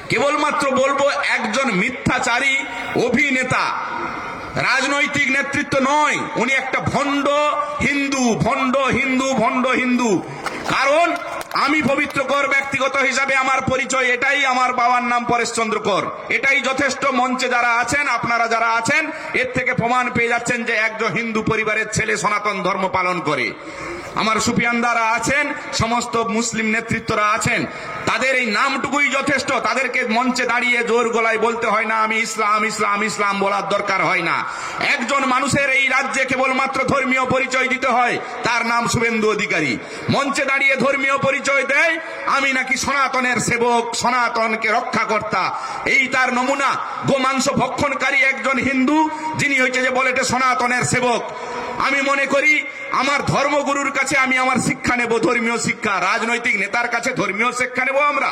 কেবলমাত্র বলবো একজন মিথ্যাচারী অভিনেতা, রাজনৈতিক নেতৃত্ব নয়, উনি একটা ভণ্ড হিন্দু, ভণ্ড হিন্দু, ভণ্ড হিন্দু। কারণ আমি পবিত্র কর ব্যক্তিগত হিসাবে আমার পরিচয় এটাই, আমার বাবার নাম পরেশচন্দ্র কর, এটাই যথেষ্ট। মঞ্চে যারা আছেন, আপনারা যারা আছেন, এর থেকে প্রমাণ পেয়ে যাচ্ছেন যে একজন হিন্দু পরিবারের ছেলে সনাতন ধর্ম পালন করে। আমার সুফিয়ানদারা আছেন, সমস্ত মুসলিম নেতৃত্বরা আছেন, তাদের এই নামটুকুই যথেষ্ট। তাদেরকে মঞ্চে দাঁড়িয়ে জোর গলায় বলতে হয় না আমি ইসলাম ইসলাম ইসলাম, বলার দরকার হয় না। একজন মানুষের এই রাজ্যে কেবলমাত্র ধর্মীয় পরিচয় দিতে হয়, তার নাম শুভেন্দু অধিকারী। মঞ্চে দাঁড়িয়ে ধর্মীয় পরিচয় দেয় আমি নাকি সনাতনের সেবক, সনাতনকে রক্ষাকর্তা, এই তার নমুনা। গোমাংস ভক্ষণকারী একজন হিন্দু যিনি হয়েছে যে বলে এটা সনাতনের সেবক। আমি মনে করি আমার ধর্মগুরুর কাছে আমি আমার শিক্ষা নেব, ধর্মীয় শিক্ষা। রাজনৈতিক নেতার কাছে ধর্মীয় শিক্ষা নেব আমরা?